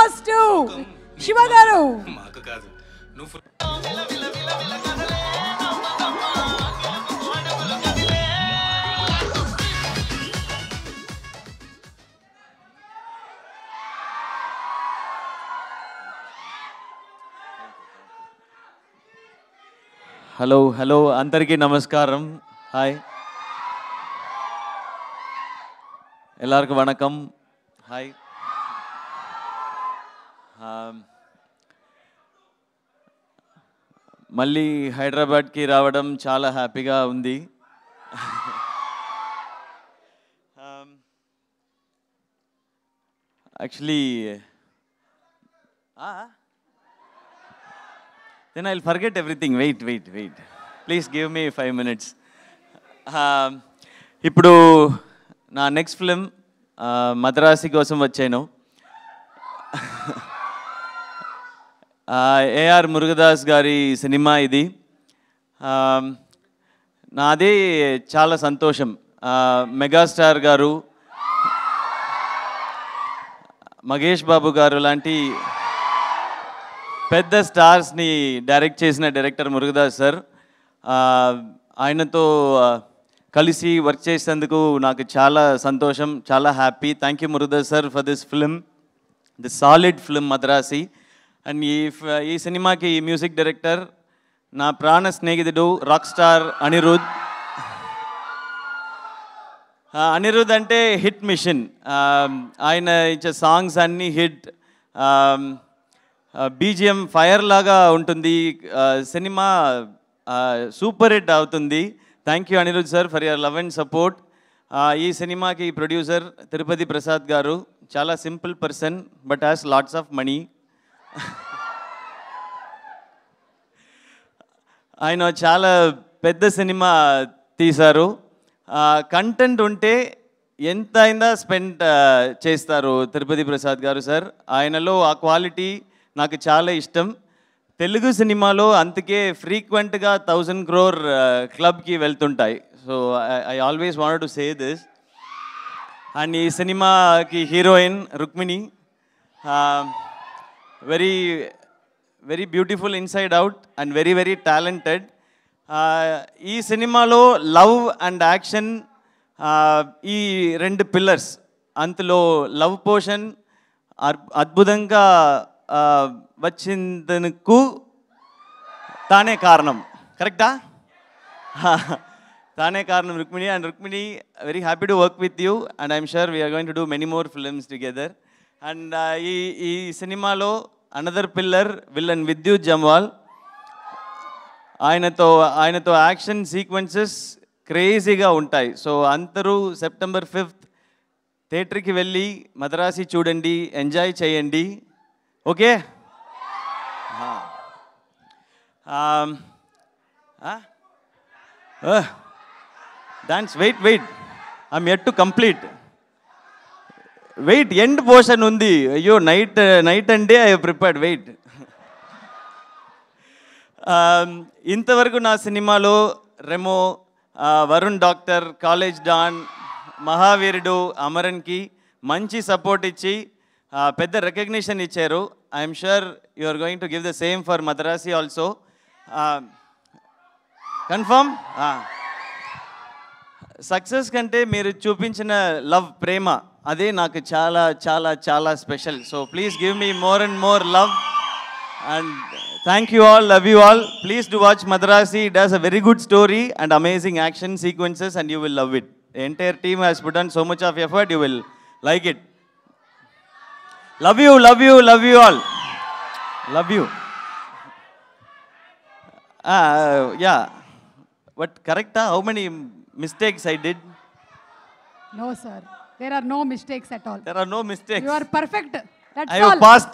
applause to Shiva garu. మాకు కాదు నువ్వు హలో అందరికీ నమస్కారం. హాయ్, எல்லாருக்கும் வணக்கம். హాయ్. మళ్ళీ హైదరాబాద్కి రావడం చాలా హ్యాపీగా ఉంది. Actually then I'll forget everything. Wait. Please give me 5 minutes. ఇప్పుడు నా నెక్స్ట్ ఫిలిం మద్రాసి కోసం వచ్చాను. ఏఆర్ మురుగదాస్ గారి సినిమా ఇది. నాదే చాలా సంతోషం. మెగాస్టార్ గారు, మహేష్ బాబు గారు లాంటి పెద్ద స్టార్స్ని డైరెక్ట్ చేసిన డైరెక్టర్ మురుగదాస్ సార్. ఆయనతో కలిసి వర్క్ చేసేందుకు నాకు చాలా సంతోషం, చాలా happy. Thank you Murugadoss sir for this film, this solid film Madrasi. And ఈ సినిమాకి మ్యూజిక్ డైరెక్టర్ నా ప్రాణ స్నేహితుడు రాక్ స్టార్ అనిరుద్. అనిరుద్ అంటే హిట్ మిషన్. ఆయన ఇచ్చే సాంగ్స్ అన్నీ హిట్. బీజిఎం ఫైర్ లాగా ఉంటుంది. సినిమా సూపర్ హిట్ అవుతుంది. Thank you Anirudh sir for your love and support. ఈ సినిమాకి ప్రొడ్యూసర్ తిరుపతి ప్రసాద్ గారు. చాలా simple person but has lots of money. ఆయన చాలా పెద్ద సినిమా తీశారు. కంటెంట్ ఉంటే ఎంత అయినా స్పెండ్ చేస్తారు తిరుపతి ప్రసాద్ గారు సార్. ఆయనలో ఆ క్వాలిటీ నాకు చాలా ఇష్టం. తెలుగు సినిమాలో అందుకే ఫ్రీక్వెంట్గా 1000 crore క్లబ్కి వెళ్తుంటాయి. So I always wanted to say this. And ఈ సినిమాకి heroine Rukmini, very very beautiful inside out and very talented. ఈ సినిమాలో లవ్ అండ్ యాక్షన్, ఈ 2 పిల్లర్స్, అందులో లవ్ పోర్షన్ అద్భుతంగా వచ్చిందనుకు తానే కారణం. కరెక్టా? తానే కారణం Rukmini. And Rukmini, very happy to work with you and I'm sure we're going to do many more films together. And ఈ సినిమాలో అనదర్ పిల్లర్ విల్లన్ విద్యుత్ జమ్వాల్. ఆయనతో యాక్షన్ సీక్వెన్సెస్ క్రేజీగా ఉంటాయి. సో అందరూ September 5th థియేటర్కి వెళ్ళి మద్రాసి చూడండి, ఎంజాయ్ చేయండి. Okay? Dance. Wait I'm yet to complete. Wait, end portion ఉంది. అయ్యో, night and day I prepared. Wait. ఇంతవరకు నా సినిమాలో Remo, Varun Doctor, College Don, Mahaveerudu, అమరన్కి మంచి సపోర్ట్ ఇచ్చి పెద్ద రికగ్నిషన్ ఇచ్చారు. I'm sure you are going to give the same for Madharaasi also. Confirm? Success కంటే మీరు చూపించిన లవ్, ప్రేమ, అదే నాకు చాలా చాలా చాలా special. So please give me more and more love. And thank you all, love you all. Please do watch Madrasi. It has a very good story and amazing action sequences and you will love it. The entire team has put on so much of effort, you will like it. Love you all. Love you. Yeah. But correct, how many mistakes I did? No sir, there are no mistakes at all. There are no mistakes. You are perfect. That's I have all. passed.